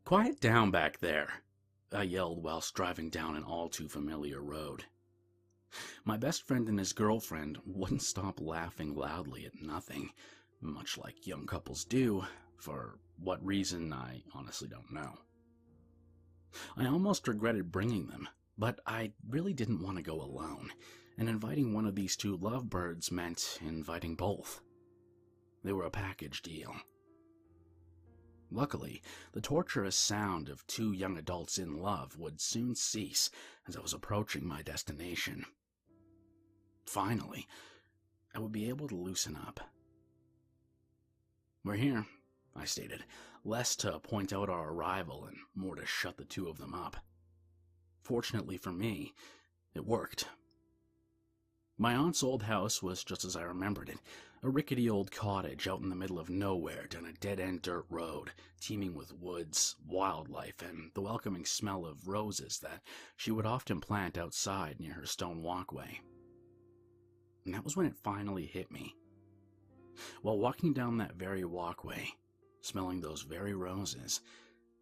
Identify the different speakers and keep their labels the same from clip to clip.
Speaker 1: Quiet down back there, I yelled whilst driving down an all-too-familiar road. My best friend and his girlfriend wouldn't stop laughing loudly at nothing, much like young couples do, for what reason I honestly don't know. I almost regretted bringing them, but I really didn't want to go alone, and inviting one of these two lovebirds meant inviting both. They were a package deal. Luckily, the torturous sound of two young adults in love would soon cease as I was approaching my destination. Finally, I would be able to loosen up. "We're here," I stated, less to point out our arrival and more to shut the two of them up. Fortunately for me, it worked. My aunt's old house was just as I remembered it, a rickety old cottage out in the middle of nowhere down a dead-end dirt road, teeming with woods, wildlife, and the welcoming smell of roses that she would often plant outside near her stone walkway. And that was when it finally hit me. While walking down that very walkway, smelling those very roses,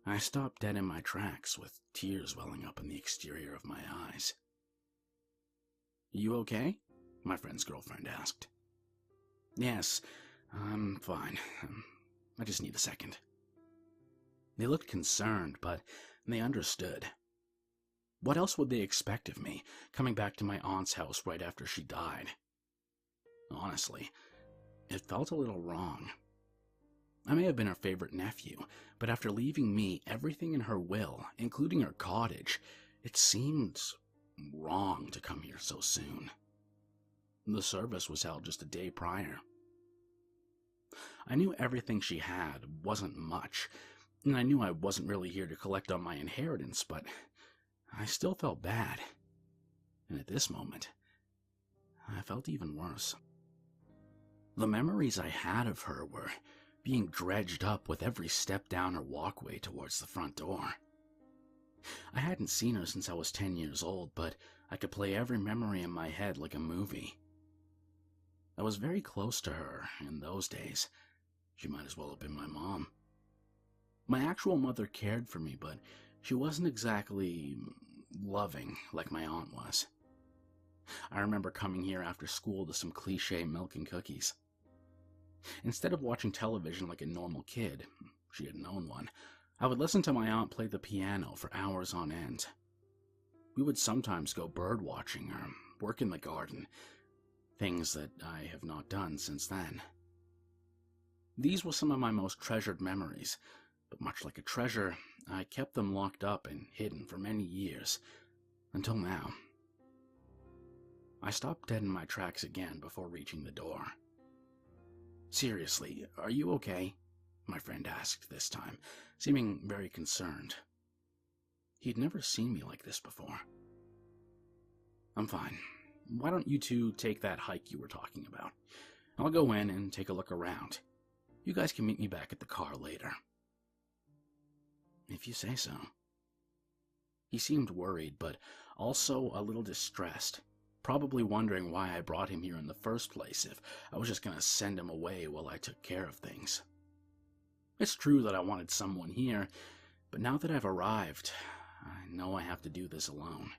Speaker 1: I stopped dead in my tracks with tears welling up in the exterior of my eyes. "You okay?" my friend's girlfriend asked. "Yes, I'm fine. I just need a second." They looked concerned, but they understood. What else would they expect of me, coming back to my aunt's house right after she died? Honestly, it felt a little wrong. I may have been her favorite nephew, but after leaving me everything in her will, including her cottage, it seemed wrong to come here so soon. The service was held just a day prior. I knew everything she had wasn't much, and I knew I wasn't really here to collect on my inheritance, but I still felt bad. And at this moment, I felt even worse. The memories I had of her were being dredged up with every step down her walkway towards the front door. I hadn't seen her since I was 10 years old, but I could play every memory in my head like a movie. I was very close to her in those days. She might as well have been my mom. My actual mother cared for me, but she wasn't exactly loving like my aunt was. I remember coming here after school to some cliché milk and cookies. Instead of watching television like a normal kid, she didn't own one, I would listen to my aunt play the piano for hours on end. We would sometimes go bird watching or work in the garden, things that I have not done since then. These were some of my most treasured memories, but much like a treasure, I kept them locked up and hidden for many years, until now. I stopped dead in my tracks again before reaching the door. "Seriously, are you okay?" my friend asked this time, seeming very concerned. He'd never seen me like this before. "I'm fine. Why don't you two take that hike you were talking about? I'll go in and take a look around. You guys can meet me back at the car later." "If you say so." He seemed worried, but also a little distressed, probably wondering why I brought him here in the first place if I was just going to send him away while I took care of things. It's true that I wanted someone here, but now that I've arrived, I know I have to do this alone.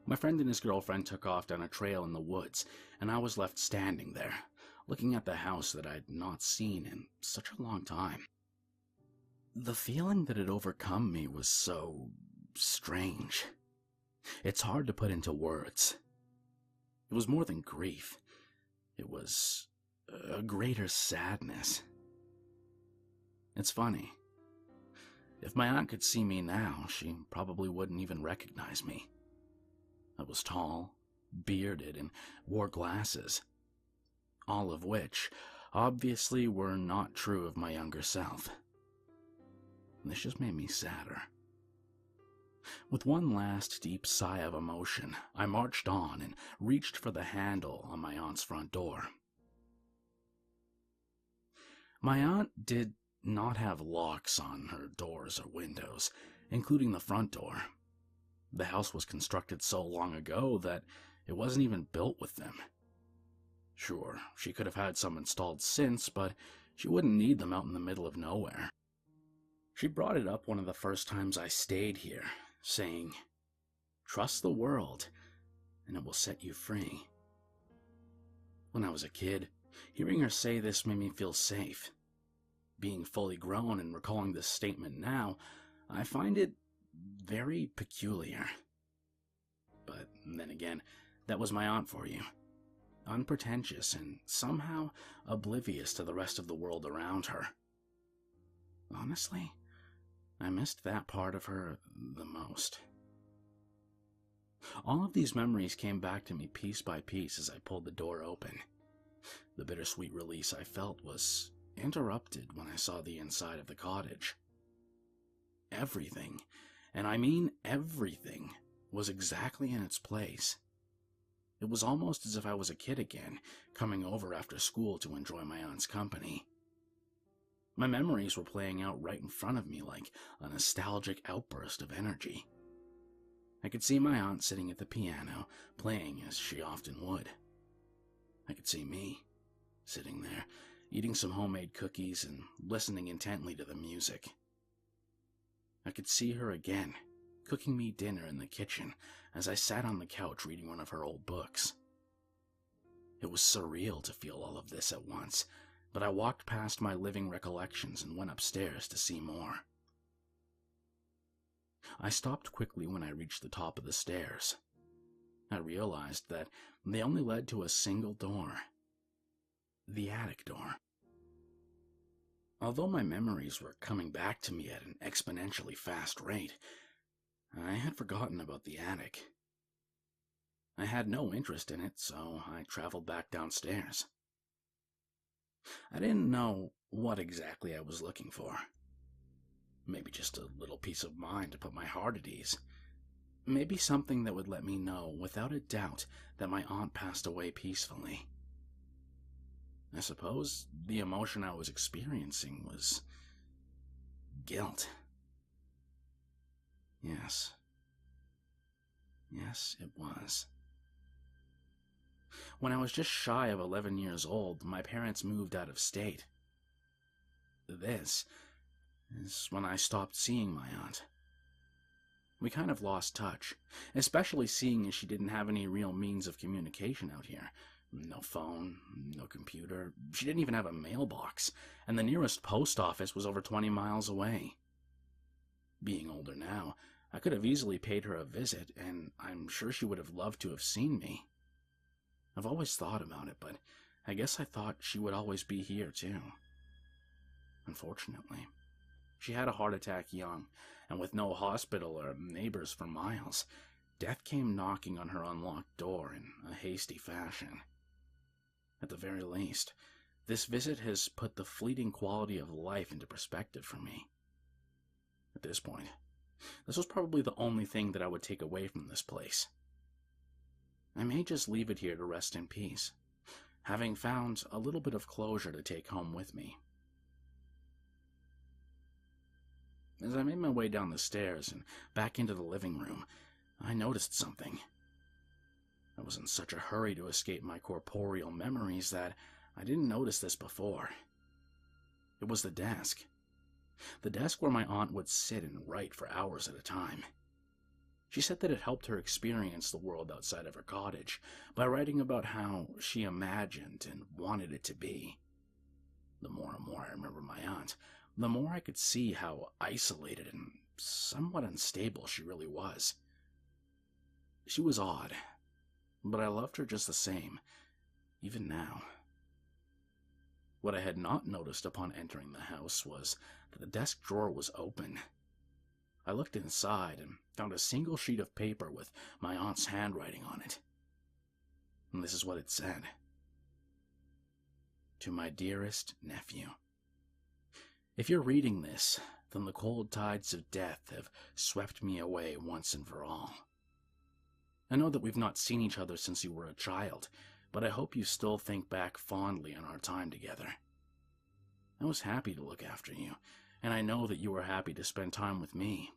Speaker 1: My friend and his girlfriend took off down a trail in the woods, and I was left standing there, looking at the house that I'd not seen in such a long time. The feeling that had overcome me was so strange. It's hard to put into words. It was more than grief. It was a greater sadness. It's funny. If my aunt could see me now, she probably wouldn't even recognize me. I was tall, bearded, and wore glasses, all of which obviously were not true of my younger self. This just made me sadder. With one last deep sigh of emotion, I marched on and reached for the handle on my aunt's front door. My aunt did not have locks on her doors or windows, including the front door. The house was constructed so long ago that it wasn't even built with them. Sure, she could have had some installed since, but she wouldn't need them out in the middle of nowhere. She brought it up one of the first times I stayed here, saying, "Trust the world, and it will set you free." When I was a kid, hearing her say this made me feel safe. Being fully grown and recalling this statement now, I find it very peculiar. But then again, that was my aunt for you. Unpretentious and somehow oblivious to the rest of the world around her. Honestly, I missed that part of her the most. All of these memories came back to me piece by piece as I pulled the door open. The bittersweet release I felt was interrupted when I saw the inside of the cottage. Everything, and I mean everything, was exactly in its place. It was almost as if I was a kid again, coming over after school to enjoy my aunt's company. My memories were playing out right in front of me like a nostalgic outburst of energy. I could see my aunt sitting at the piano, playing as she often would. I could see me, sitting there, eating some homemade cookies and listening intently to the music. I could see her again, cooking me dinner in the kitchen as I sat on the couch reading one of her old books. It was surreal to feel all of this at once, but I walked past my living recollections and went upstairs to see more. I stopped quickly when I reached the top of the stairs. I realized that they only led to a single door. The attic door. Although my memories were coming back to me at an exponentially fast rate, I had forgotten about the attic. I had no interest in it, so I traveled back downstairs. I didn't know what exactly I was looking for. Maybe just a little peace of mind to put my heart at ease. Maybe something that would let me know without a doubt that my aunt passed away peacefully. I suppose the emotion I was experiencing was guilt. Yes. Yes, it was. When I was just shy of 11 years old, my parents moved out of state. This is when I stopped seeing my aunt. We kind of lost touch, especially seeing as she didn't have any real means of communication out here. No phone, no computer, she didn't even have a mailbox, and the nearest post office was over 20 miles away. Being older now, I could have easily paid her a visit, and I'm sure she would have loved to have seen me. I've always thought about it, but I guess I thought she would always be here too. Unfortunately, she had a heart attack young, and with no hospital or neighbors for miles, death came knocking on her unlocked door in a hasty fashion. At the very least, this visit has put the fleeting quality of life into perspective for me. At this point, this was probably the only thing that I would take away from this place. I may just leave it here to rest in peace, having found a little bit of closure to take home with me. As I made my way down the stairs and back into the living room, I noticed something. I was in such a hurry to escape my corporeal memories that I didn't notice this before. It was the desk. The desk where my aunt would sit and write for hours at a time. She said that it helped her experience the world outside of her cottage by writing about how she imagined and wanted it to be. The more and more I remember my aunt, the more I could see how isolated and somewhat unstable she really was. She was odd, but I loved her just the same, even now. What I had not noticed upon entering the house was that the desk drawer was open. I looked inside and found a single sheet of paper with my aunt's handwriting on it. And this is what it said. To my dearest nephew. If you're reading this, then the cold tides of death have swept me away once and for all. I know that we've not seen each other since you were a child, but I hope you still think back fondly on our time together. I was happy to look after you, and I know that you were happy to spend time with me.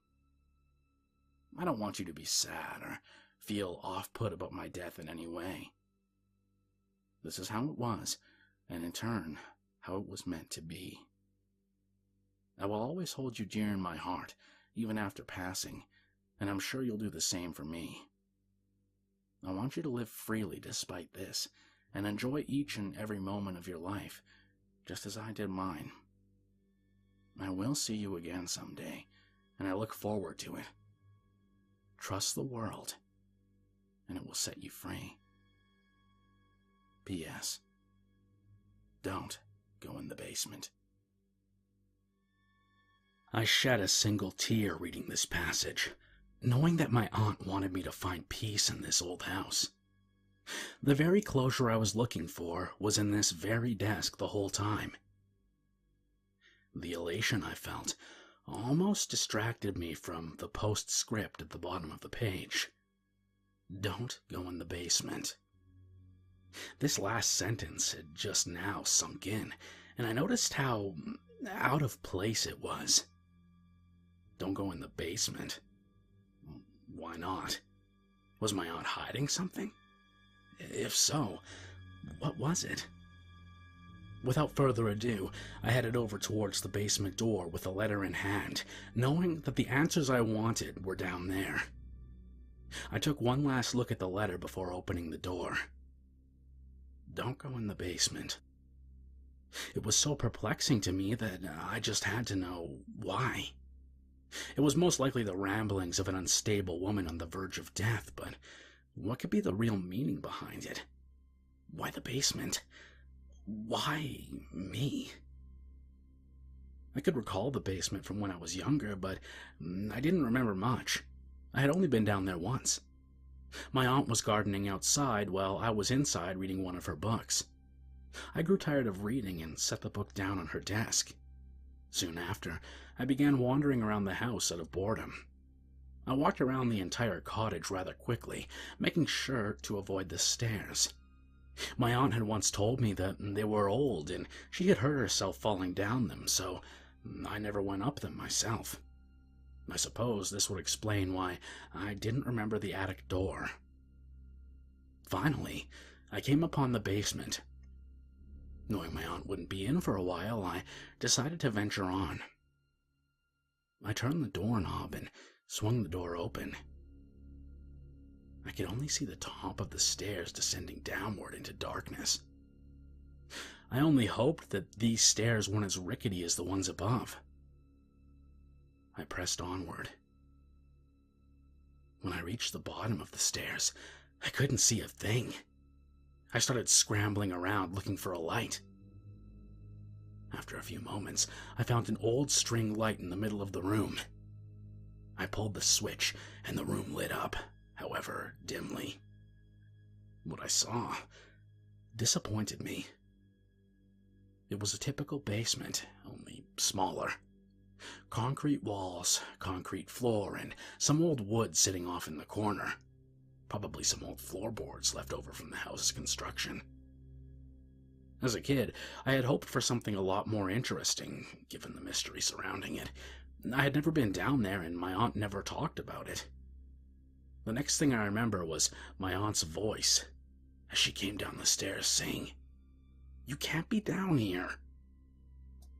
Speaker 1: I don't want you to be sad or feel off-put about my death in any way. This is how it was, and in turn, how it was meant to be. I will always hold you dear in my heart, even after passing, and I'm sure you'll do the same for me. I want you to live freely despite this, and enjoy each and every moment of your life, just as I did mine. I will see you again someday, and I look forward to it. Trust the world, and it will set you free. P.S. Don't go in the basement. I shed a single tear reading this passage, knowing that my aunt wanted me to find peace in this old house. The very closure I was looking for was in this very desk the whole time. The elation I felt almost distracted me from the postscript at the bottom of the page. Don't go in the basement. This last sentence had just now sunk in, and I noticed how out of place it was. Don't go in the basement. Why not? Was my aunt hiding something? If so, what was it? Without further ado, I headed over towards the basement door with a letter in hand, knowing that the answers I wanted were down there. I took one last look at the letter before opening the door. Don't go in the basement. It was so perplexing to me that I just had to know why. It was most likely the ramblings of an unstable woman on the verge of death, but what could be the real meaning behind it? Why the basement? Why me? I could recall the basement from when I was younger, but I didn't remember much. I had only been down there once. My aunt was gardening outside while I was inside reading one of her books. I grew tired of reading and set the book down on her desk. Soon after, I began wandering around the house out of boredom. I walked around the entire cottage rather quickly, making sure to avoid the stairs. My aunt had once told me that they were old and she had hurt herself falling down them, so I never went up them myself. I suppose this would explain why I didn't remember the attic door. Finally, I came upon the basement. Knowing my aunt wouldn't be in for a while, I decided to venture on. I turned the doorknob and swung the door open. I could only see the top of the stairs descending downward into darkness. I only hoped that these stairs weren't as rickety as the ones above. I pressed onward. When I reached the bottom of the stairs, I couldn't see a thing. I started scrambling around looking for a light. After a few moments, I found an old string light in the middle of the room. I pulled the switch and the room lit up, however dimly. What I saw disappointed me. It was a typical basement, only smaller. Concrete walls, concrete floor, and some old wood sitting off in the corner. Probably some old floorboards left over from the house's construction. As a kid, I had hoped for something a lot more interesting, given the mystery surrounding it. I had never been down there, and my aunt never talked about it. The next thing I remember was my aunt's voice, as she came down the stairs saying, "You can't be down here."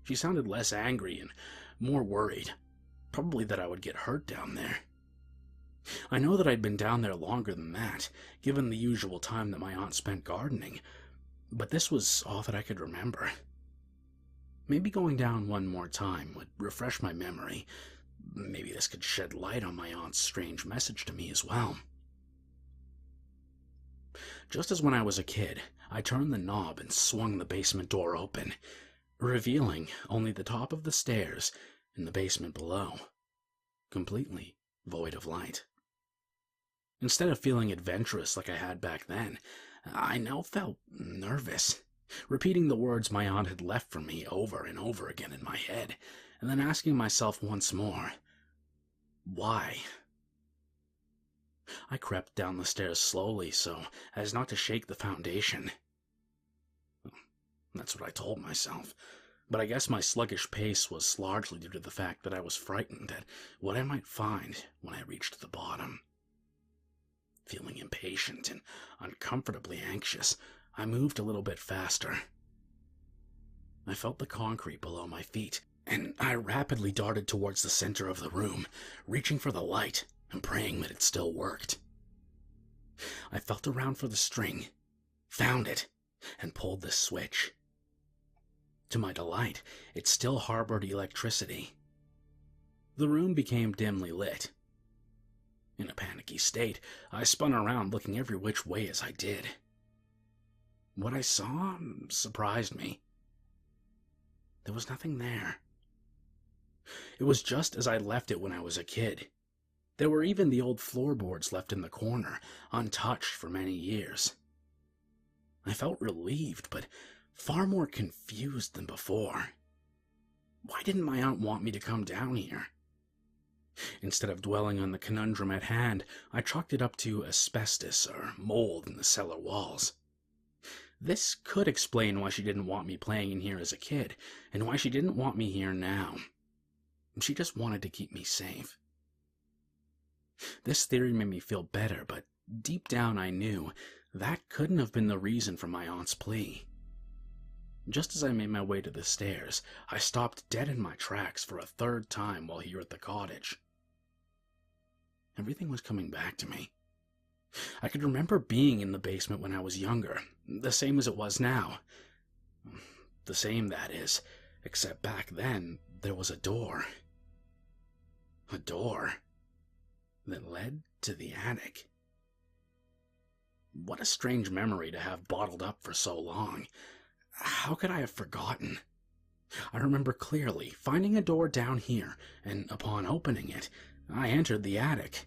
Speaker 1: She sounded less angry and more worried, probably that I would get hurt down there. I know that I'd been down there longer than that, given the usual time that my aunt spent gardening, but this was all that I could remember. Maybe going down one more time would refresh my memory. Maybe this could shed light on my aunt's strange message to me as well. Just as when I was a kid, I turned the knob and swung the basement door open, revealing only the top of the stairs and the basement below, completely void of light. Instead of feeling adventurous like I had back then, I now felt nervous, repeating the words my aunt had left for me over and over again in my head, and then asking myself once more, why? I crept down the stairs slowly so as not to shake the foundation. That's what I told myself, but I guess my sluggish pace was largely due to the fact that I was frightened at what I might find when I reached the bottom. Feeling impatient and uncomfortably anxious, I moved a little bit faster. I felt the concrete below my feet and I rapidly darted towards the center of the room, reaching for the light and praying that it still worked. I felt around for the string, found it, and pulled the switch. To my delight, it still harbored electricity. The room became dimly lit. In a panicky state, I spun around looking every which way as I did. What I saw surprised me. There was nothing there. It was just as I left it when I was a kid. There were even the old floorboards left in the corner, untouched for many years. I felt relieved, but far more confused than before. Why didn't my aunt want me to come down here? Instead of dwelling on the conundrum at hand, I chalked it up to asbestos or mold in the cellar walls. This could explain why she didn't want me playing in here as a kid, and why she didn't want me here now. She just wanted to keep me safe. This theory made me feel better, but deep down I knew that couldn't have been the reason for my aunt's plea. Just as I made my way to the stairs, I stopped dead in my tracks for a third time while here at the cottage. Everything was coming back to me. I could remember being in the basement when I was younger, the same as it was now. The same, that is, except back then there was a door. A door that led to the attic. What a strange memory to have bottled up for so long. How could I have forgotten? I remember clearly finding a door down here, and upon opening it, I entered the attic.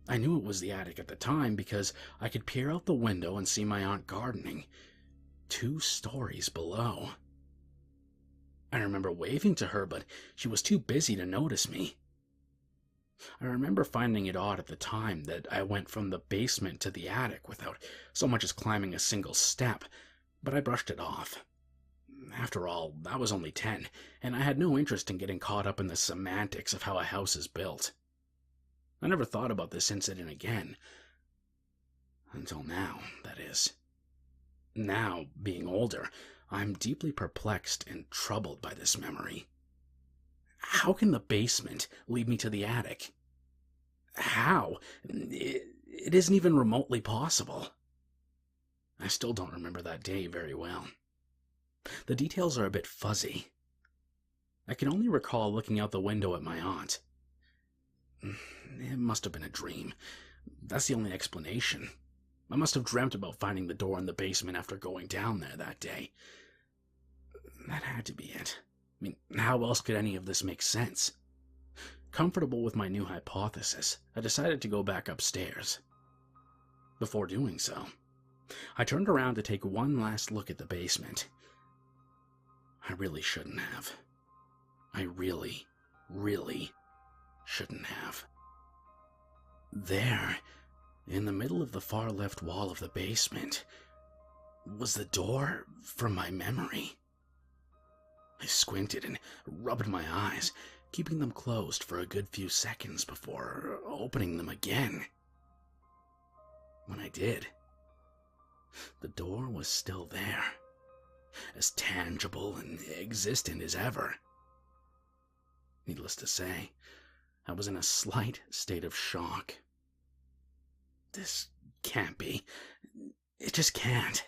Speaker 1: I knew it was the attic at the time because I could peer out the window and see my aunt gardening, 2 stories below. I remember waving to her, but she was too busy to notice me. I remember finding it odd at the time that I went from the basement to the attic without so much as climbing a single step, but I brushed it off. After all, I was only 10, and I had no interest in getting caught up in the semantics of how a house is built. I never thought about this incident again. Until now, that is. Now, being older, I'm deeply perplexed and troubled by this memory. How can the basement lead me to the attic? How? It isn't even remotely possible. I still don't remember that day very well. The details are a bit fuzzy. I can only recall looking out the window at my aunt. It must have been a dream. That's the only explanation. I must have dreamt about finding the door in the basement after going down there that day. That had to be it. I mean, how else could any of this make sense? Comfortable with my new hypothesis, I decided to go back upstairs. Before doing so, I turned around to take one last look at the basement. I really shouldn't have. I really shouldn't have. There, in the middle of the far left wall of the basement, was the door from my memory. I squinted and rubbed my eyes, keeping them closed for a good few seconds before opening them again. When I did, the door was still there, as tangible and existent as ever. Needless to say, I was in a slight state of shock. This can't be. It just can't.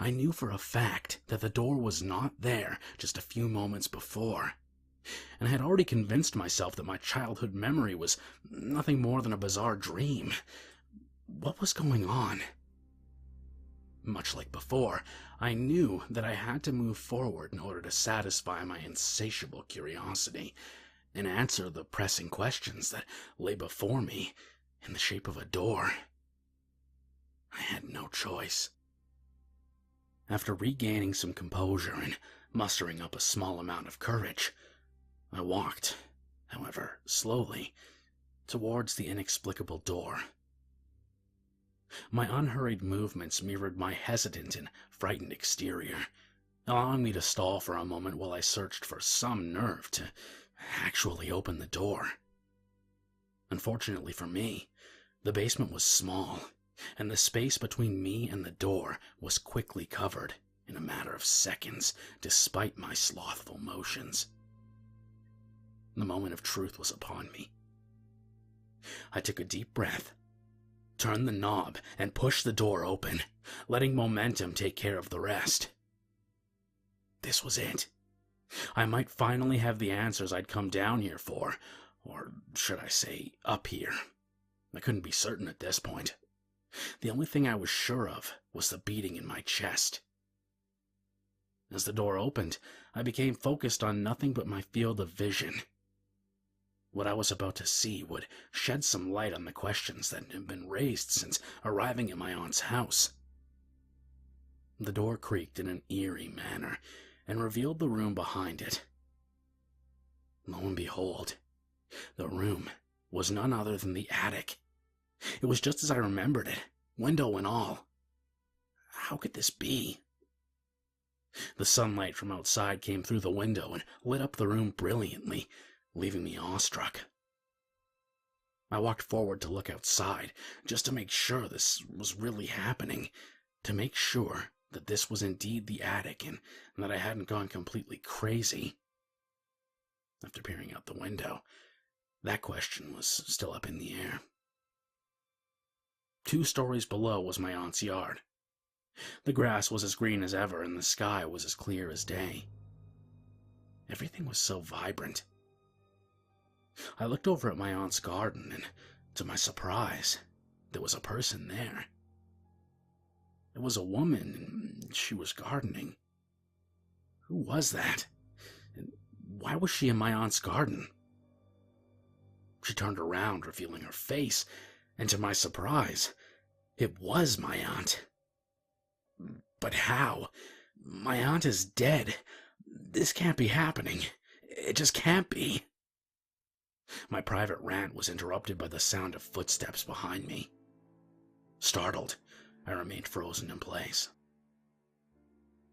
Speaker 1: I knew for a fact that the door was not there just a few moments before, and I had already convinced myself that my childhood memory was nothing more than a bizarre dream. What was going on? Much like before, I knew that I had to move forward in order to satisfy my insatiable curiosity and answer the pressing questions that lay before me in the shape of a door. I had no choice. After regaining some composure and mustering up a small amount of courage, I walked, however slowly, towards the inexplicable door. My unhurried movements mirrored my hesitant and frightened exterior, allowing me to stall for a moment while I searched for some nerve to actually open the door. Unfortunately for me, the basement was small, and the space between me and the door was quickly covered in a matter of seconds, despite my slothful motions. The moment of truth was upon me. I took a deep breath, turned the knob, and pushed the door open, letting momentum take care of the rest. This was it. I might finally have the answers I'd come down here for, or should I say, up here. I couldn't be certain at this point. The only thing I was sure of was the beating in my chest. As the door opened, I became focused on nothing but my field of vision. What I was about to see would shed some light on the questions that had been raised since arriving at my aunt's house. The door creaked in an eerie manner and revealed the room behind it. Lo and behold, the room was none other than the attic. It was just as I remembered it, window and all. How could this be? The sunlight from outside came through the window and lit up the room brilliantly, leaving me awestruck. I walked forward to look outside, just to make sure this was really happening, to make sure that this was indeed the attic and that I hadn't gone completely crazy. After peering out the window, that question was still up in the air. 2 stories below was my aunt's yard. The grass was as green as ever, and the sky was as clear as day. Everything was so vibrant. I looked over at my aunt's garden, and to my surprise, there was a person there. It was a woman, and she was gardening. Who was that? And why was she in my aunt's garden? She turned around, revealing her face, and to my surprise, it was my aunt. But how? My aunt is dead. This can't be happening. It just can't be. My private rant was interrupted by the sound of footsteps behind me. Startled, I remained frozen in place.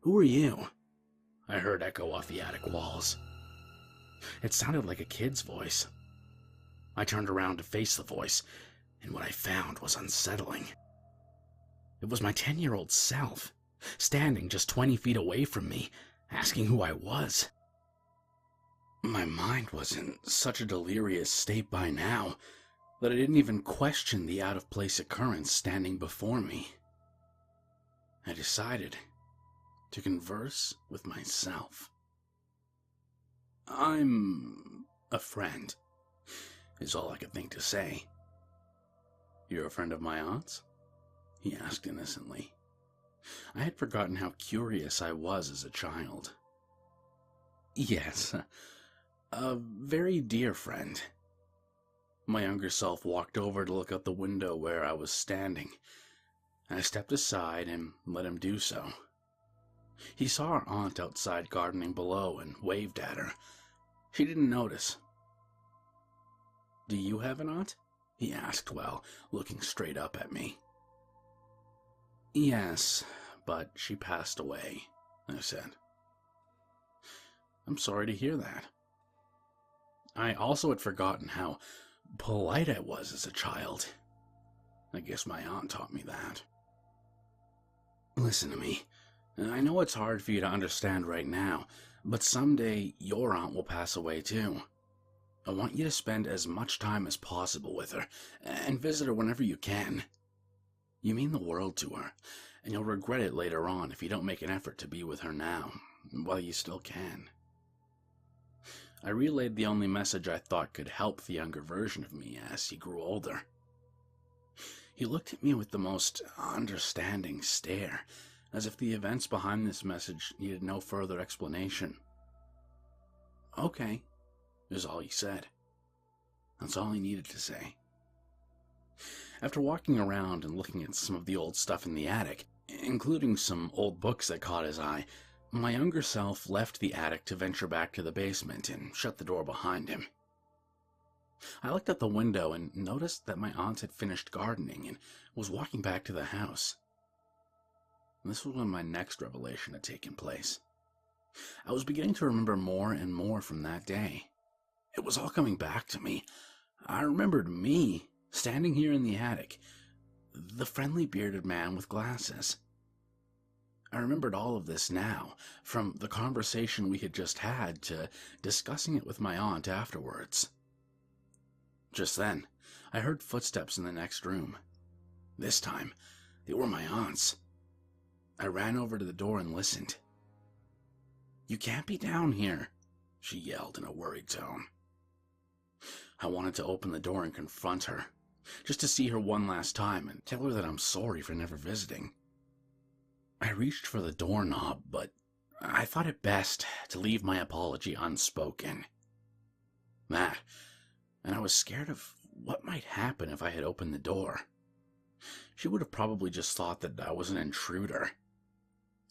Speaker 1: "Who are you?" I heard echo off the attic walls. It sounded like a kid's voice. I turned around to face the voice, and what I found was unsettling. It was my 10-year-old self, standing just 20 feet away from me, asking who I was. My mind was in such a delirious state by now that I didn't even question the out-of-place occurrence standing before me. I decided to converse with myself. "I'm a friend," is all I could think to say. "You're a friend of my aunt's?" he asked innocently. I had forgotten how curious I was as a child. "Yes, a very dear friend." My younger self walked over to look out the window where I was standing. I stepped aside and let him do so. He saw our aunt outside gardening below and waved at her. She didn't notice. "Do you have an aunt?" he asked while looking straight up at me. "Yes, but she passed away," I said. "I'm sorry to hear that." I also had forgotten how polite I was as a child. I guess my aunt taught me that. "Listen to me. I know it's hard for you to understand right now, but someday your aunt will pass away too. I want you to spend as much time as possible with her, and visit her whenever you can. You mean the world to her, and you'll regret it later on if you don't make an effort to be with her now, while you still can." I relayed the only message I thought could help the younger version of me as he grew older. He looked at me with the most understanding stare, as if the events behind this message needed no further explanation. "Okay," is all he said. That's all he needed to say. After walking around and looking at some of the old stuff in the attic, including some old books that caught his eye, my younger self left the attic to venture back to the basement and shut the door behind him. I looked out the window and noticed that my aunt had finished gardening and was walking back to the house. This was when my next revelation had taken place. I was beginning to remember more and more from that day. It was all coming back to me. I remembered me, standing here in the attic, the friendly bearded man with glasses. I remembered all of this now, from the conversation we had just had to discussing it with my aunt afterwards. Just then, I heard footsteps in the next room. This time, they were my aunt's. I ran over to the door and listened. "You can't be down here," she yelled in a worried tone. I wanted to open the door and confront her, just to see her one last time and tell her that I'm sorry for never visiting. I reached for the doorknob, but I thought it best to leave my apology unspoken. That, and I was scared of what might happen if I had opened the door. She would have probably just thought that I was an intruder.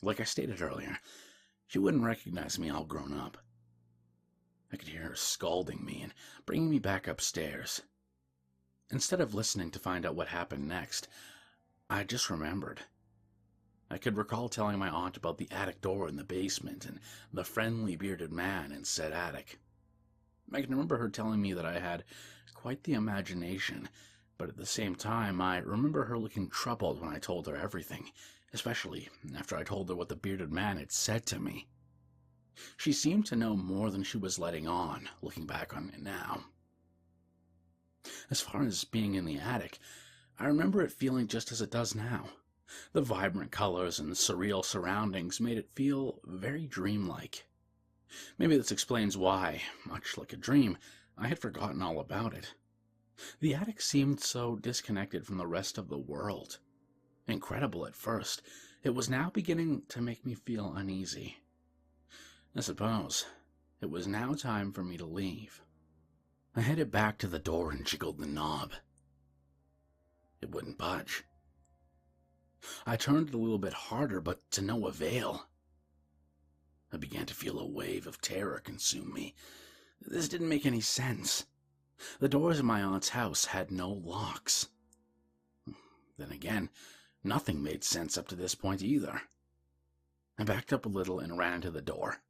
Speaker 1: Like I stated earlier, she wouldn't recognize me all grown up. I could hear her scolding me and bringing me back upstairs. Instead of listening to find out what happened next, I just remembered. I could recall telling my aunt about the attic door in the basement and the friendly bearded man in said attic. I can remember her telling me that I had quite the imagination, but at the same time I remember her looking troubled when I told her everything, especially after I told her what the bearded man had said to me. She seemed to know more than she was letting on, looking back on it now. As far as being in the attic, I remember it feeling just as it does now. The vibrant colors and surreal surroundings made it feel very dreamlike. Maybe this explains why, much like a dream, I had forgotten all about it. The attic seemed so disconnected from the rest of the world. Incredible at first, it was now beginning to make me feel uneasy. I suppose it was now time for me to leave. I headed back to the door and jiggled the knob. It wouldn't budge. I turned it a little bit harder, but to no avail. I began to feel a wave of terror consume me. This didn't make any sense. The doors of my aunt's house had no locks. Then again, nothing made sense up to this point either. I backed up a little and ran to the door.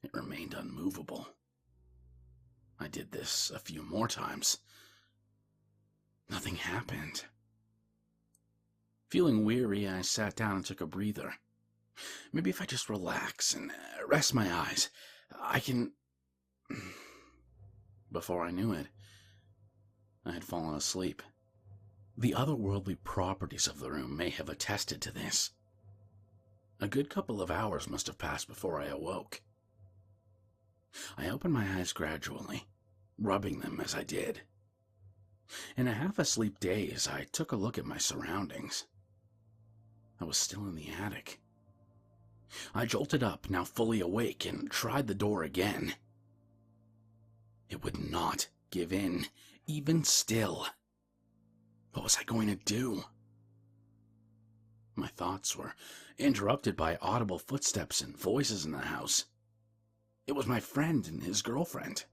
Speaker 1: It remained unmovable. I did this a few more times. Nothing happened. Feeling weary, I sat down and took a breather. Maybe if I just relax and rest my eyes, I can... Before I knew it, I had fallen asleep. The otherworldly properties of the room may have attested to this. A good couple of hours must have passed before I awoke. I opened my eyes gradually, rubbing them as I did. In a half-asleep daze, I took a look at my surroundings. I was still in the attic. I jolted up, now fully awake, and tried the door again. It would not give in, even still. What was I going to do? My thoughts were interrupted by audible footsteps and voices in the house. It was my friend and his girlfriend.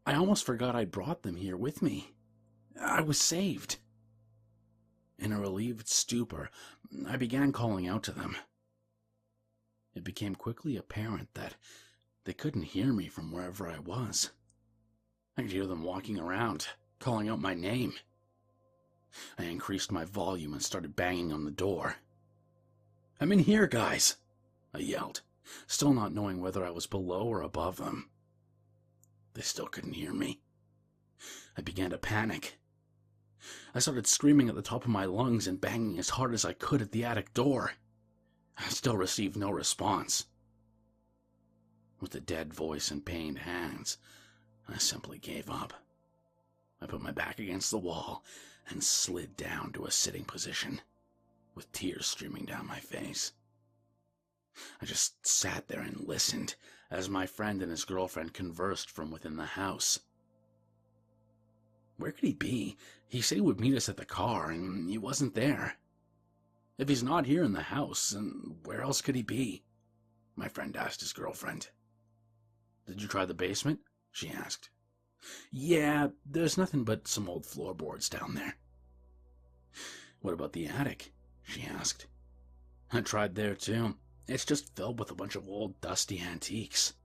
Speaker 1: I almost forgot I'd brought them here with me. I was saved. In a relieved stupor, I began calling out to them. It became quickly apparent that they couldn't hear me from wherever I was. I could hear them walking around, calling out my name. I increased my volume and started banging on the door. "I'm in here, guys," I yelled, still not knowing whether I was below or above them. They still couldn't hear me. I began to panic. I started screaming at the top of my lungs and banging as hard as I could at the attic door. I still received no response. With a dead voice and pained hands, I simply gave up. I put my back against the wall and slid down to a sitting position, with tears streaming down my face. I just sat there and listened as my friend and his girlfriend conversed from within the house. Where could he be? He said he would meet us at the car, and he wasn't there. If he's not here in the house, then where else could he be? My friend asked his girlfriend. "Did you try the basement?" she asked. "Yeah, there's nothing but some old floorboards down there." "What about the attic?" she asked. "I tried there too. It's just filled with a bunch of old, dusty antiques.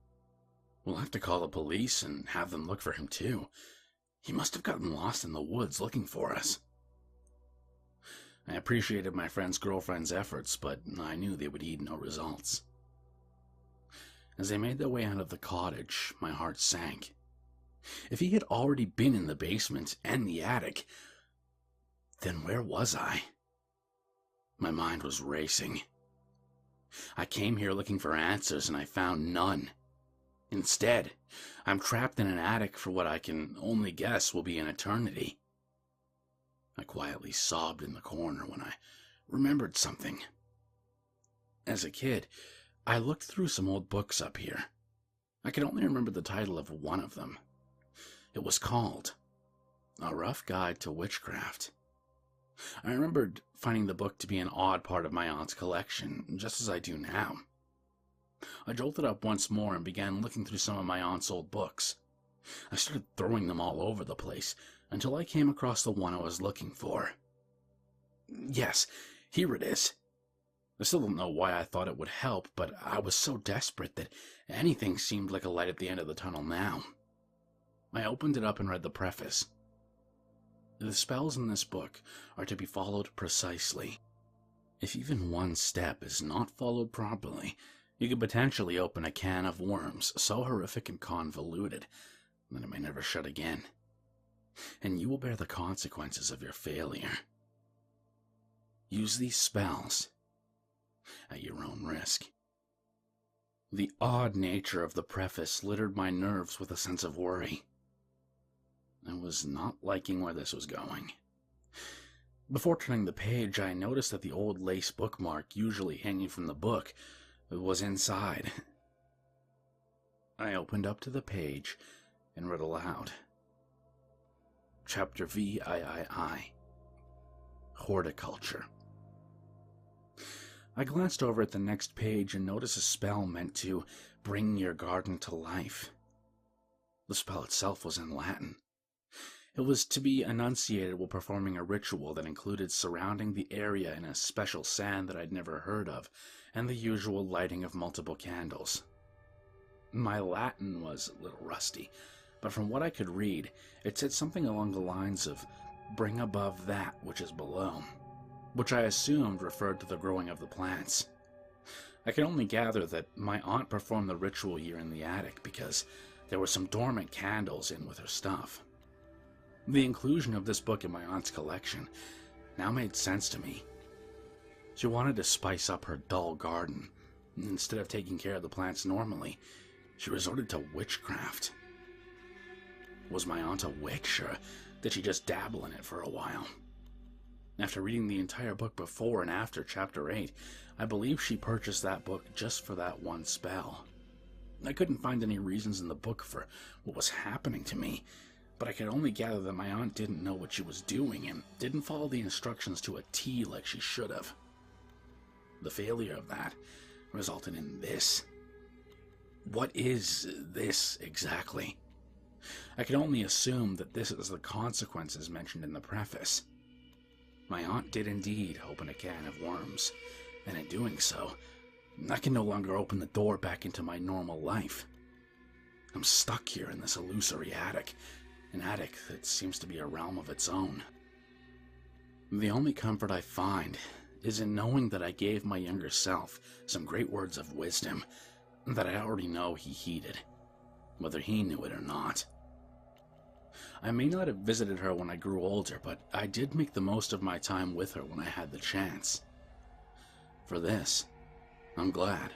Speaker 1: We'll have to call the police and have them look for him too. He must have gotten lost in the woods looking for us." I appreciated my friend's girlfriend's efforts, but I knew they would yield no results. As they made their way out of the cottage, my heart sank. If he had already been in the basement and the attic, then where was I? My mind was racing. I came here looking for answers and I found none. Instead, I'm trapped in an attic for what I can only guess will be an eternity. I quietly sobbed in the corner when I remembered something. As a kid, I looked through some old books up here. I could only remember the title of one of them. It was called A Rough Guide to Witchcraft. I remembered finding the book to be an odd part of my aunt's collection, just as I do now. I jolted up once more and began looking through some of my aunt's old books. I started throwing them all over the place until I came across the one I was looking for. Yes, here it is. I still don't know why I thought it would help, but I was so desperate that anything seemed like a light at the end of the tunnel now. I opened it up and read the preface. The spells in this book are to be followed precisely. If even one step is not followed properly, you could potentially open a can of worms so horrific and convoluted that it may never shut again. And you will bear the consequences of your failure. Use these spells at your own risk. The odd nature of the preface littered my nerves with a sense of worry. I was not liking where this was going. Before turning the page, I noticed that the old lace bookmark usually hanging from the book was inside. I opened up to the page and read aloud. Chapter VIII, Horticulture. I glanced over at the next page and noticed a spell meant to bring your garden to life. The spell itself was in Latin. It was to be enunciated while performing a ritual that included surrounding the area in a special sand that I'd never heard of, and the usual lighting of multiple candles. My Latin was a little rusty, but from what I could read, it said something along the lines of, bring above that which is below, which I assumed referred to the growing of the plants. I could only gather that my aunt performed the ritual here in the attic because there were some dormant candles in with her stuff. The inclusion of this book in my aunt's collection now made sense to me. She wanted to spice up her dull garden. Instead of taking care of the plants normally, she resorted to witchcraft. Was my aunt a witch, or did she just dabble in it for a while? After reading the entire book before and after Chapter 8, I believe she purchased that book just for that one spell. I couldn't find any reasons in the book for what was happening to me, but I could only gather that my aunt didn't know what she was doing and didn't follow the instructions to a T like she should have. The failure of that resulted in this. What is this exactly? I can only assume that this is the consequences mentioned in the preface. My aunt did indeed open a can of worms, and in doing so, I can no longer open the door back into my normal life. I'm stuck here in this illusory attic, an attic that seems to be a realm of its own. The only comfort I find is in knowing that I gave my younger self some great words of wisdom that I already know he heeded, whether he knew it or not. I may not have visited her when I grew older, but I did make the most of my time with her when I had the chance. For this, I'm glad,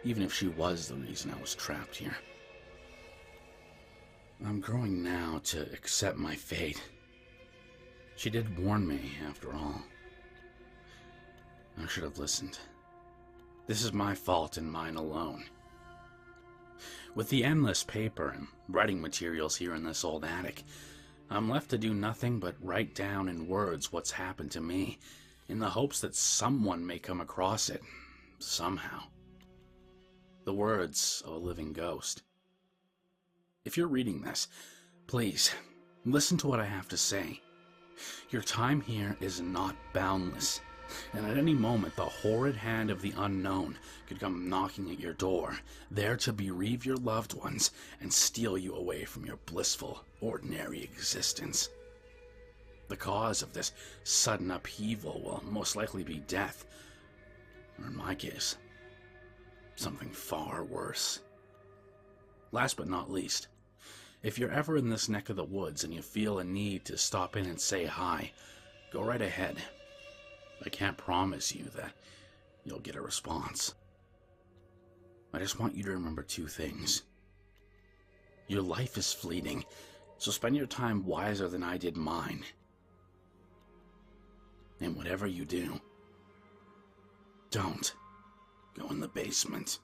Speaker 1: even if she was the reason I was trapped here. I'm growing now to accept my fate. She did warn me, after all. I should have listened. This is my fault and mine alone. With the endless paper and writing materials here in this old attic, I'm left to do nothing but write down in words what's happened to me, in the hopes that someone may come across it, somehow. The words of a living ghost. If you're reading this, please, listen to what I have to say. Your time here is not boundless, and at any moment the horrid hand of the unknown could come knocking at your door, there to bereave your loved ones and steal you away from your blissful, ordinary existence. The cause of this sudden upheaval will most likely be death, or in my case, something far worse. Last but not least, if you're ever in this neck of the woods and you feel a need to stop in and say hi, go right ahead. I can't promise you that you'll get a response. I just want you to remember two things. Your life is fleeting, so spend your time wiser than I did mine. And whatever you do, don't go in the basement.